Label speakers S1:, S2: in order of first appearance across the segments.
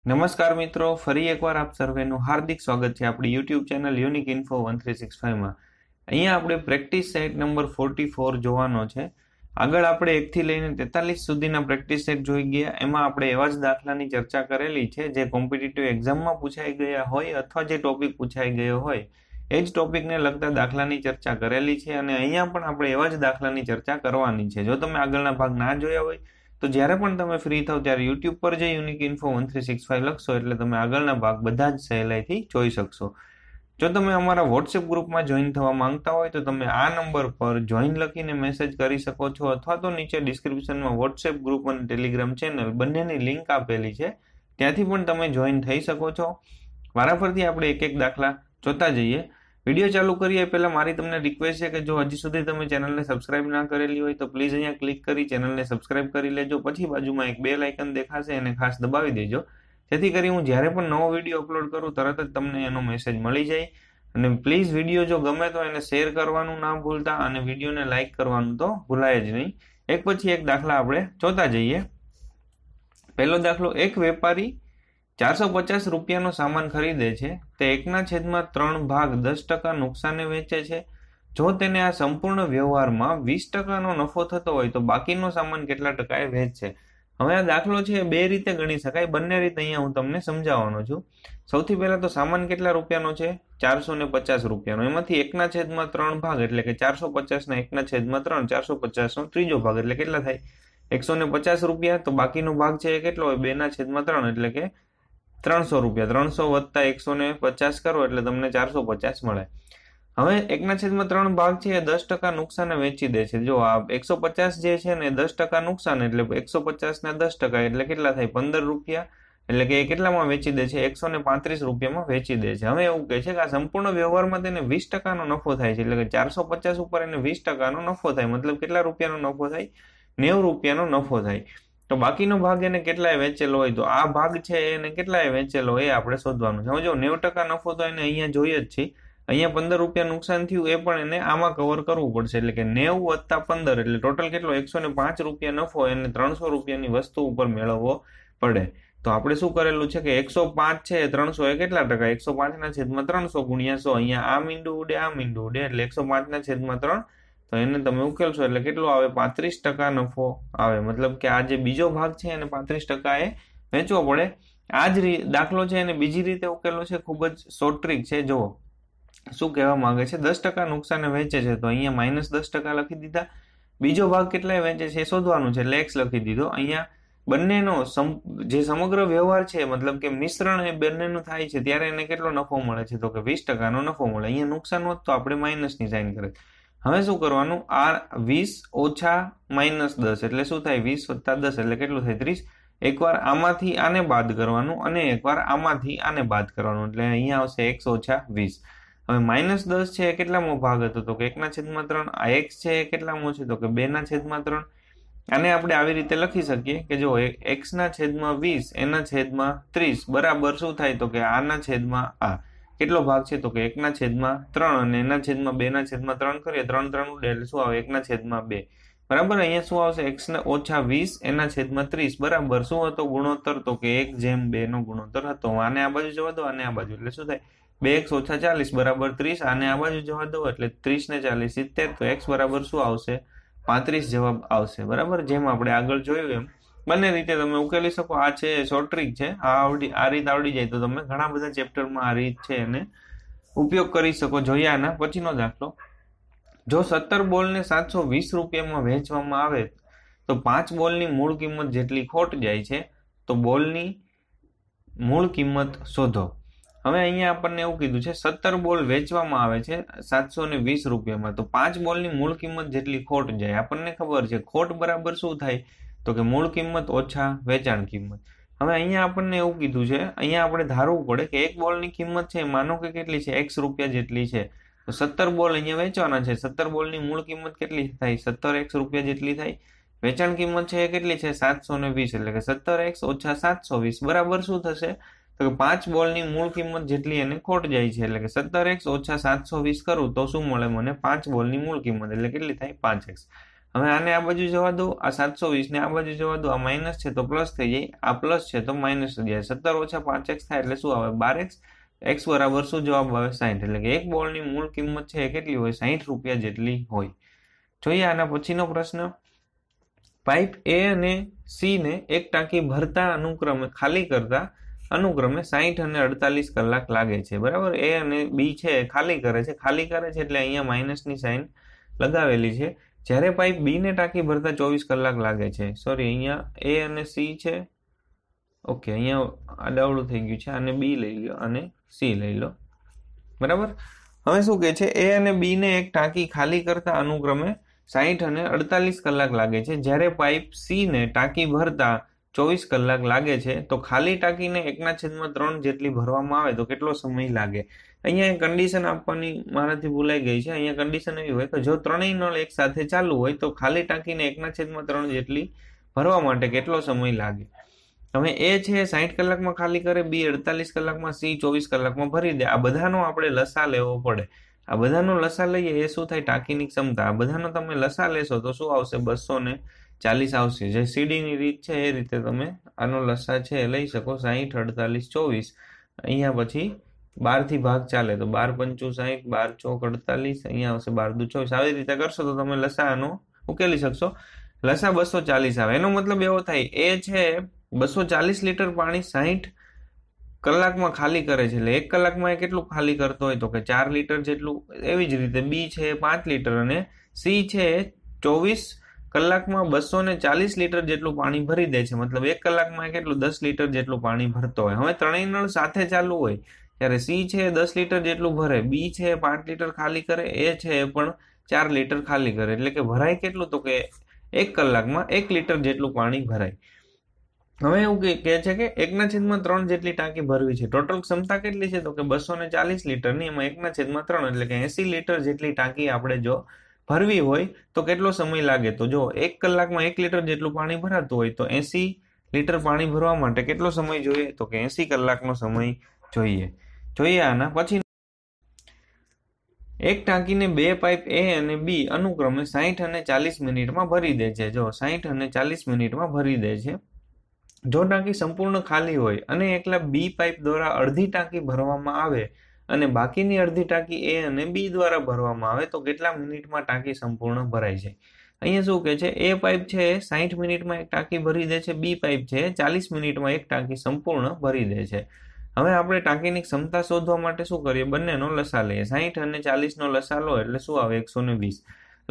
S1: નમસ્કાર મિત્રો, ફરી એકવાર આપ સર્વેનું હાર્દિક સ્વાગત છે આપણી યુટ્યુબ ચેનલ યુનિક ઇન્ફો 1365માં। અહીંયા આપણે પ્રેક્ટિસ સેટ નંબર 44 જોવાનો છે। આગળ આપણે 1 થી લઈને 43 સુધીના પ્રેક્ટિસ સેટ જોઈ ગયા। એમાં આપણે એવા જ દાખલાની ચર્ચા કરેલી છે જે કોમ્પિટિટિવ એક્ઝામમાં પૂછાઈ ગયા હોય અથવા જે ટોપિક પૂછાઈ ગયો હોય એ જ ટોપિકને લગતા દાખલાની ચર્ચા કરેલી છે અને અહીંયા પણ આપણે એવા જ દાખલાની ચર્ચા કરવાની છે। જો તમે આગળના ભાગ ના જોયા હોય તો જ્યારે પણ તમે ફ્રી થાવ ત્યારે YouTube પર જે યુનિક ઇન્ફો 1365 લખશો એટલે તમે આગળના ભાગ બધા જ સહેલાઈથી જોઈ શકશો। જો તમે અમારા WhatsApp ગ્રુપમાં જોઈન થવા માંગતા હોય તો તમે આ નંબર પર જોઈન લખીને મેસેજ કરી શકો છો અથવા તો નીચે ડિસ્ક્રિપ્શનમાં WhatsApp ગ્રુપ અને ટેલિગ્રામ ચેનલ બંનેની લિંક આપેલી છે, ત્યાંથી પણ તમે જોઈન થઈ શકો છો। વારાફરતી આપણે એક એક દાખલા જોતા જઈએ। વિડીયો ચાલુ કરીએ પહેલા મારી તમને રિક્વેસ્ટ છે કે જો હજી સુધી તમે ચેનલને સબસ્ક્રાઇબ ના કરેલી હોય તો પ્લીઝ અહીંયા ક્લિક કરી ચેનલને સબસ્ક્રાઇબ કરી લેજો। પછી બાજુમાં એક બેલ આઇકન દેખાશે એને ખાસ દબાવી દેજો, જેથી કરી હું જ્યારે પણ નવો વિડીયો અપલોડ કરું તરત જ તમને એનો મેસેજ મળી જાય। અને પ્લીઝ વિડીયો જો ગમે તો એને શેર કરવાનું ના ભૂલતા અને વિડીયોને લાઇક કરવાનું તો ભૂલાય જ નહીં। એક પછી એક દાખલા આપણે જોતા જઈએ। પહેલો દાખલો, એક વેપારી 450 રૂપિયાનો સામાન ખરીદે છે, તે 1/3 ભાગ 10% નુકસાને વેચે છે। જો તેને આ સંપૂર્ણ વ્યવહારમાં 20%નો નફો થતો હોય તો બાકીનો સામાન કેટલા ટકાએ વેચશે। હવે આ દાખલો છે બે રીતે ગણી શકાય, બંને રીતે અહીંયા હું તમને સમજાવવાનો છું। સૌથી પહેલા તો સામાન કેટલા રૂપિયાનો છે? 450 રૂપિયાનો। એમાંથી 1/3 ભાગ એટલે કે 450 ના 1/3, 450 નો ત્રીજો ભાગ એટલે કેટલા થાય? 150 રૂપિયા। તો બાકીનો ભાગ છે એ કેટલો હોય? 2/3 એટલે કે 300 રૂપિયા। 300 વત્તા 150 કરો એટલે તમને 450 મળે। હવે 1/3 ભાગ છે એ 10% નુકસાને વેચી દે છે। જો આ 150 જે છે ને 10% નુકસાન એટલે 150 ના 10% એટલે કેટલા થાય? 15 રૂપિયા। એટલે કે એ કેટલામાં વેચી દે છે? 135 રૂપિયામાં વેચી દે છે। હવે એવું કહે છે કે આ સંપૂર્ણ વ્યવહારમાં તેને 20%નો નફો થાય છે, એટલે કે 450 ઉપર એને 20%નો નફો થાય, મતલબ કેટલા રૂપિયાનો નફો થાય? 90 રૂપિયાનો નફો થાય। તો બાકીનો ભાગ એને કેટલાએ વેચેલો હોય? તો આ ભાગ છે એને કેટલાએ વેચેલો હોય એ આપણે શોધવાનું છે। હવે જો 90% નફો તો એને અહીંયા જોઈએ જ છે, અહીંયા 15 રૂપિયા નુકસાન થયું એ પણ એને આમાં કવર કરવું પડશે, એટલે કે 90 વત્તા 15 એટલે ટોટલ કેટલો? 105 રૂપિયા નફો એને 300 રૂપિયાની વસ્તુ ઉપર મેળવવો પડે। તો આપણે શું કરેલું છે કે 105 છે 300 એ કેટલા ટકા? 105/300 ગુણ્યા 100। અહીંયા આ મીંડું ઉડે આ મીંડું ઉડે એટલે 105/3, તો એને તમે ઉકેલશો એટલે કેટલો આવે? 35% નફો આવે, મતલબ કે આ જે બીજો ભાગ છે એને 35% એ વેચવો પડે। આ જ દાખલો છે એને બીજી રીતે ઉકેલો છે, ખૂબ જ શોર્ટ ટ્રીક છે। જુઓ શું કહેવા માંગે છે, 10% નુકસાને વેચે છે તો અહીંયા -10% લખી દીધા। બીજો ભાગ કેટલાએ વેચે છે એ શોધવાનું છે એટલે x લખી દીધો। અહીંયા બંનેનો જે સમગ્ર વ્યવહાર છે મતલબ કે મિશ્રણ એ બંનેનું થાય છે ત્યારે એને કેટલો નફો મળે છે? તો કે 20%નો નફો મળે। અહીંયા નુકસાન હોત તો આપણે માઇનસની સાઇન કરે। હવે શું કરવાનું? આ 20 ઓછા -10 એટલે શું થાય? 20 વત્તા 10 એટલે કેટલું થાય? 30। એકવાર આમાંથી આને બાદ કરવાનું અને એકવાર આમાંથી આને બાદ કરવાનું એટલે અહીંયા આવશે x ઓછા 20। હવે -10 છે એ કેટલામો ભાગ હતો? તો કે 1/3। આ x છે એ કેટલામો છે? તો કે 2/3। આને આપણે આવી રીતે લખી શકીએ કે જો x/20 એના/30 બરાબર શું થાય? તો કે આના છેદમાં આ કેટલો ભાગ છે? તો કે 1/3 અને એના/2/3 કરીએ 3 3 ઉડે એટલે શું આવે? 1/2 બરાબર। અહીંયા શું આવશે? x/20 એના/30 બરાબર શું હતો ગુણોત્તર? તો કે 1/2 નો ગુણોત્તર હતો। આને આ બાજુ જવા દો આને આ બાજુ એટલે શું થાય? 2x - 40 બરાબર 30। આને આ બાજુ જવા દો એટલે 30 ને 40 70, તો x બરાબર શું આવશે? 35 જવાબ આવશે, બરાબર। જેમ આપણે આગળ જોયું એમ બંને રીતે તમે ઉકેલી શકો। આ છે શોર્ટ ટ્રીક છે, આ રીત આવડી જાય તો તમે ઘણા બધા ચેપ્ટરમાં આ રીત છે એને ઉપયોગ કરી શકો। જોઈએ આના પછીનો દાખલો, જો 17 બોલને 720 રૂપિયામાં વેચવામાં આવે તો 5 બોલની મૂળ કિંમત જેટલી ખોટ જાય છે, તો બોલની મૂળ કિંમત શોધો। હવે અહીંયા આપણને એવું કીધું છે 17 બોલ વેચવામાં આવે છે 720 રૂપિયામાં, તો 5 બોલની મૂળ કિંમત જેટલી ખોટ જાય। આપણને ખબર છે ખોટ બરાબર શું થાય? તો કે મૂળ કિંમત ઓછા વેચાણ કિંમત। હવે અહીંયા આપણને એવું કીધું છે, અહીંયા આપણે ધારવું પડે કે એક બોલની કિંમત છે માનો કે કેટલી છે? x રૂપિયા જેટલી છે, તો 17 બોલ અહીંયા વેચવાના છે। 17 બોલની મૂળ કિંમત કેટલી થાય? 17x રૂપિયા જેટલી થાય। વેચાણ કિંમત છે એ કેટલી છે? 720 એટલે કે 17x ઓછા 720 બરાબર શું થશે? તો કે 5 બોલની મૂળ કિંમત જેટલી એને ખોટ જાય છે, એટલે કે 17x ઓછા 720 કરું તો શું મળે મને? 5 બોલની મૂળ કિંમત એટલે કેટલી થાય? 5x। હવે આને આ બાજુ જવા દો, આ 720 ને આ બાજુ જવા દો, આ માઇનસ છે તો પ્લસ થઈ જાય, આ પ્લસ છે તો માઇનસ થઈ જાય. 17 - 5x થાય એટલે શું આવે 12x. x બરાબર શું જવાબ આવે 60. એટલે કે એક બોલની મૂળ કિંમત છે એ કેટલી હોય 60 રૂપિયા જેટલી હોય. જોઈએ આના પછીનો પ્રશ્ન. પાઇપ એ અને સી ને એક ટાંકી ભરતા અનુક્રમે ખાલી કરતા અનુક્રમે 60 અને 48 કલાક લાગે છે. બરાબર, એ અને બી છે ખાલી કરે છે એટલે અહીંયા માઇનસની સાઇન લગાવેલી છે. જ્યારે પાઇપ બી ને ટાંકી ભરતા 24 કલાક લાગે છે. સોરી, અહીંયા એ અને સી છે. ઓકે, અહીંયા આડાવડું થઈ ગયું છે. આને બી લઈ લો અને સી લઈ લો. બરાબર, હવે શું કહે છે, એ અને બી ને એક ટાંકી ખાલી કરતા અનુક્રમે 60 અને 48 કલાક લાગે છે. જ્યારે પાઇપ સી ને ટાંકી ભરતા 24 કલાક લાગે છે, તો ખાલી ટાંકીને 1/3 જેટલી ભરવામાં આવે તો કેટલો સમય લાગે? અહીંયા કન્ડિશન આપવાની મારાથી ભૂલાઈ ગઈ છે. અહીંયા કન્ડિશન એવી હોય કે જો ત્રણેય નળ એક સાથે ચાલુ હોય તો ખાલી ટાંકીને 1/3 જેટલી ભરવા માટે કેટલો સમય લાગે? હવે એ છે 60 કલાકમાં ખાલી કરે, બી 48 કલાકમાં, સી 24 કલાકમાં ભરી દે. આ બધાનો આપણે લસા લેવો પડે. આ બધાનો લસા લઈએ એ શું થાય ટાંકીની ક્ષમતા. આ બધાનો તમે લસા લેશો તો શું આવશે 240 આવશે. જે સીડીની રીત છે એ રીતે તમે આનો લસા છે એ લઈ શકો. 60, 48, 24. અહીંયા પછી 12 થી ભાગ ચાલે તો 12 × 5 = 60, 12 × 4 = 48. અહીંયા આવશે 12 × 2 = 24. આવી રીતે કરશો તો તમે લસા આનો ઉકેલી શકશો. લસા 240 આવે. એનો મતલબ એવો થાય એ છે 240 લીટર પાણી 60 કલાકમાં ખાલી કરે છે. એટલે 1 કલાકમાં એ કેટલું ખાલી કરતો હોય તો કે 4 લીટર જેટલું. એવી જ રીતે બી છે 5 લીટર અને સી છે 24 કલાકમાં 240 લીટર જેટલું પાણી ભરી દે છે. મતલબ 1 કલાકમાં કેટલું 10 લીટર જેટલું પાણી ભરતો હોય. હવે ત્રણેય નળ સાથે ચાલુ હોય ત્યારે સી છે 10 લીટર જેટલું ભરે, બી છે 5 લીટર ખાલી કરે, એ છે એ પણ 4 લીટર ખાલી કરે. એટલે કે ભરાય કેટલું તો કે 1 કલાકમાં 1 લીટર જેટલું પાણી ભરાય. હવે એવું કહે છે કે 1/3 જેટલી ટાંકી ભરવી છે. ટોટલ ક્ષમતા કેટલી છે તો કે 240 લીટરની, એમાં 1/3 એટલે કે 80 લીટર જેટલી ટાંકી આપણે જો ભરવી હોય તો કેટલો સમય લાગે? તો જો 1 કલાકમાં 1 લીટર જેટલું પાણી ભરાતું હોય તો 80 લીટર પાણી ભરવા માટે કેટલો સમય જોઈએ? તો કે 80 કલાકનો સમય જોઈએ. જોઈએ આના પછી. એક ટાંકીને બે પાઇપ એ અને બી અનુક્રમે 60 અને 40 મિનિટમાં ભરી દે છે. જો 60 અને 40 મિનિટમાં ભરી દે છે. જો ટાંકી સંપૂર્ણ ખાલી હોય અને એકલા બી પાઇપ દ્વારા અડધી ટાંકી ભરવામાં આવે અને બાકીની અડધી ટાંકી એ અને બી દ્વારા ભરવામાં આવે તો કેટલા મિનિટમાં ટાંકી સંપૂર્ણ ભરાય છે? અહીંયા શું કહે છે, એ પાઇપ છે 60 મિનિટમાં એક ટાંકી ભરી દે છે, બી પાઇપ છે 40 મિનિટમાં એક ટાંકી સંપૂર્ણ ભરી દે છે. હવે આપણે ટાંકીની ક્ષમતા શોધવા માટે શું કરીએ? બંનેનો લસા લઈએ. 60 અને 40 નો લસા લો એટલે શું આવે? 120.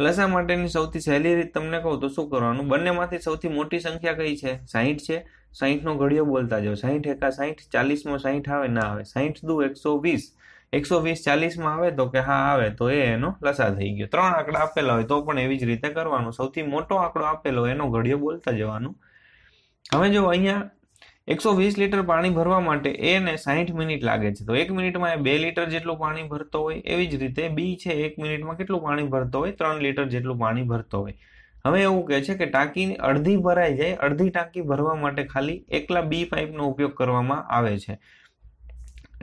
S1: લસા માટેની સૌથી સહેલી રીત તમને કહું તો શું કરવાનું? બંનેમાંથી સૌથી મોટી સંખ્યા કઈ છે? 60 છે. 60 નો ઘડિયો બોલતા જાઓ. 60 × 60, 40 માં 60 આવે ના આવે? 60 દુ 120. 120 40 માં આવે તો કે હા આવે, તો એનો લસા થઈ ગયો. 3 આંકડા આપેલા હોય તો પણ એવી જ રીતે કરવાનું. સૌથી મોટો આંકડો આપેલો હોય એનો ઘડિયો બોલતા જવાનું. હવે જો અહીંયા 120 લીટર પાણી ભરવા માટે એ ને 60 મિનિટ લાગે છે, તો 1 મિનિટમાં એ 2 લીટર જેટલું પાણી ભરતો હોય. એવી જ રીતે બી છે 1 મિનિટમાં કેટલું પાણી ભરતો હોય? 3 લીટર જેટલું પાણી ભરતો હોય. હવે એવું કહે છે કે ટાંકી અડધી ભરાઈ જાય, અડધી ટાંકી ભરવા માટે ખાલી એકલા બી પાઇપનો ઉપયોગ કરવામાં આવે છે.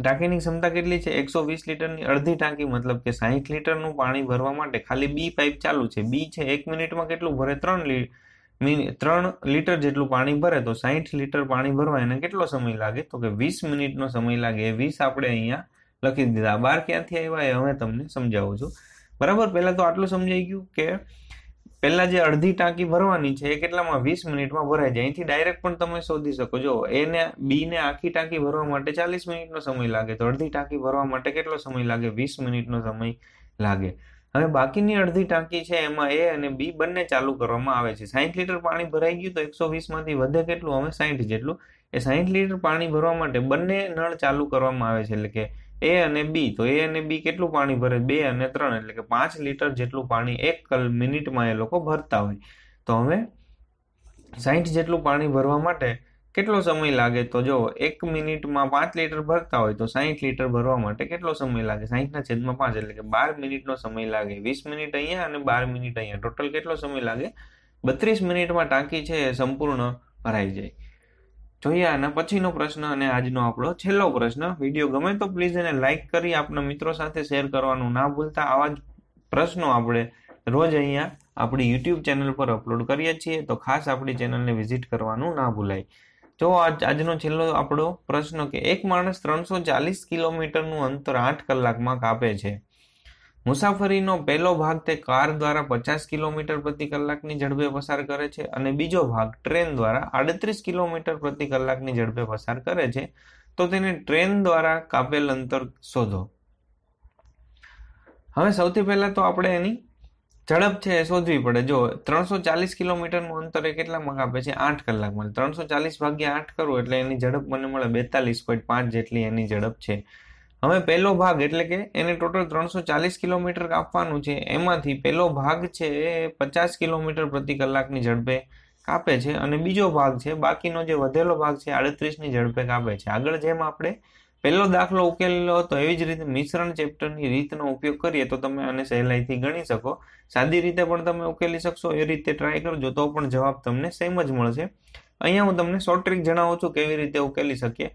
S1: ટાંકીની ક્ષમતા કેટલી છે? 120 લીટરની અડધી ટાંકી, મતલબ કે 60 લીટરનું પાણી ભરવા માટે ખાલી બી પાઇપ ચાલુ છે. બી છે 1 મિનિટમાં કેટલું ભરે? 3 લીટર જેટલું પાણી ભરે. તો 60 લીટર પાણી ભરવા એને કેટલો સમય લાગે? તો કે 20 મિનિટનો સમય લાગે. 20 આપણે અહીંયા લખી દીધા. 12 ક્યાંથી આવ્યા એ હવે તમને સમજાવું છું. બરાબર, પહેલા તો આટલું સમજાઈ ગયું કે પહેલા જે અડધી ટાંકી ભરવાની છે એ કેટલામાં? 20 મિનિટમાં ભરાઈ જાય. અહીંથી ડાયરેક્ટ પણ તમે શોધી શકો. જો એને બી ને આખી ટાંકી ભરવા માટે 40 મિનિટનો સમય લાગે, તો અડધી ટાંકી ભરવા માટે કેટલો સમય લાગે? 20 મિનિટનો સમય લાગે. હવે બાકીની અડધી ટાંકી છે એમાં એ અને બી બંને ચાલુ કરવામાં આવે છે. 60 લીટર પાણી ભરાઈ ગયું તો 120 માંથી વધે કેટલું? હવે 60 જેટલું. એ 60 લીટર પાણી ભરવા માટે બંને નળ ચાલુ કરવામાં આવે છે. એટલે કે એ અને બી, તો એ અને બી કેટલું પાણી ભરે? 2 અને 3, એટલે કે 5 લીટર જેટલું પાણી 1 મિનિટમાં એ લોકો ભરતા હોય. તો હવે 60 જેટલું પાણી ભરવા માટે કેટલો સમય લાગે? તો જો 1 મિનિટમાં 5 લીટર ભરતા હોય તો 60 લીટર ભરવા માટે કેટલો સમય લાગે? 60/5, એટલે કે 12 મિનિટનો સમય લાગે. 20 મિનિટ અહીંયા અને 12 મિનિટ અહીંયા. ટોટલ કેટલો સમય લાગે? 32 મિનિટમાં ટાંકી છે એ સંપૂર્ણ ભરાઈ જાય. જોઈએ આના પછીનો પ્રશ્ન અને આજનો આપણો છેલ્લો પ્રશ્ન. વિડીયો ગમે તો પ્લીઝ એને લાઇક કરી આપના મિત્રો સાથે શેર કરવાનું ના ભૂલતા. આવા જ પ્રશ્નો આપણે રોજ અહીંયા આપણી યુટ્યુબ ચેનલ પર અપલોડ કરીએ છીએ, તો ખાસ આપણી ચેનલને વિઝિટ કરવાનું ના ભૂલાય. જો આજનો છેલ્લો આપણો પ્રશ્ન કે એક માણસ 340 કિલોમીટરનું અંતર 8 કલાકમાં કાપે છે. મુસાફરીનો પહેલો ભાગ તે કાર દ્વારા 50 કિલોમીટર પ્રતિ કલાકની ઝડપે પસાર કરે છે અને બીજો ભાગ ટ્રેન દ્વારા 38 કિલોમીટર પ્રતિ કલાકની ઝડપે પસાર કરે છે. તો તેને ટ્રેન દ્વારા કાપેલ અંતર શોધો. હવે સૌથી પહેલા તો આપણે એની ઝડપ છે એ શોધવી પડે. જો 340 કિલોમીટરનું અંતર એ કેટલામાં કાપે છે? 8 કલાકમાં. 340 ભાગ્યા 8 કરું એટલે એની ઝડપ મને મળે 42.5 જેટલી એની ઝડપ છે. હવે પહેલો ભાગ એટલે કે એને ટોટલ 340 કિલોમીટર કાપવાનું છે, એમાંથી પહેલો ભાગ છે એ 50 કિલોમીટર પ્રતિ કલાકની ઝડપે કાપે છે અને બીજો ભાગ છે, બાકીનો જે વધેલો ભાગ છે 38ની ઝડપે કાપે છે. આગળ જેમ આપણે પહેલો દાખલો ઉકેલેલો હતો એવી જ રીતે મિશ્રણ ચેપ્ટરની રીતનો ઉપયોગ કરીએ તો તમે આને સહેલાઈથી ગણી શકો. સાદી રીતે પણ તમે ઉકેલી શકશો, એ રીતે ટ્રાય કરજો તો પણ જવાબ તમને સેમ જ મળશે. અહીંયા હું તમને શોર્ટ ટ્રીક જણાવું છું કેવી રીતે ઉકેલી શકીએ.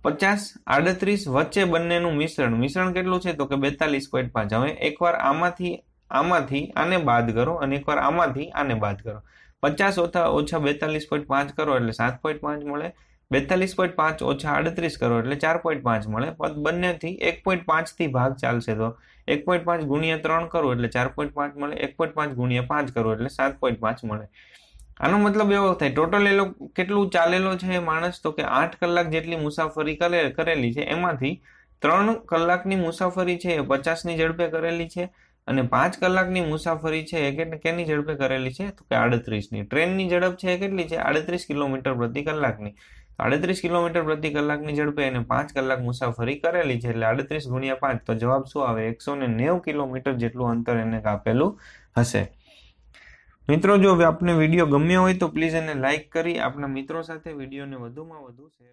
S1: 50, 38 વચ્ચે બંનેનું મિશ્રણ કેટલું છે? તો કે 42.5. હવે એકવાર આમાંથી આને બાદ કરો અને એકવાર આમાંથી આને બાદ કરો. 50 ઓછા 42.5 કરો એટલે 7.5 મળે. 42.5 ઓછા 38 કરો એટલે 4.5 મળે. બંનેથી 1.5 થી ભાગ ચાલશે તો 1.5 ગુણ્યા 3 કરો એટલે 4.5 મળે. 1.5 ગુણ્યા 5 કરો એટલે 7.5 મળે. આનો મતલબ એવો થાય ટોટલ એ લોકો કેટલું ચાલેલો છે માણસ? તો કે 8 કલાક જેટલી મુસાફરી કરેલી છે, એમાંથી 3 કલાકની મુસાફરી છે એ 50ની ઝડપે કરેલી છે અને 5 કલાકની મુસાફરી છે એ કેની ઝડપે કરેલી છે? તો કે 38ની. ટ્રેનની ઝડપ છે એ કેટલી છે? 38 કિલોમીટર પ્રતિ કલાકની. 38 કિલોમીટર પ્રતિ કલાકની ઝડપે એને 5 કલાક મુસાફરી કરેલી છે એટલે 38 ગુણ્યા 5 તો જવાબ શું આવે? 190 કિલોમીટર જેટલું અંતર એને કાપેલું હશે. મિત્રો, જો આપને વિડીયો ગમ્યો હોય તો પ્લીઝ એને લાઇક કરી આપણા મિત્રો સાથે વિડીયોને વધુમાં વધુ શેર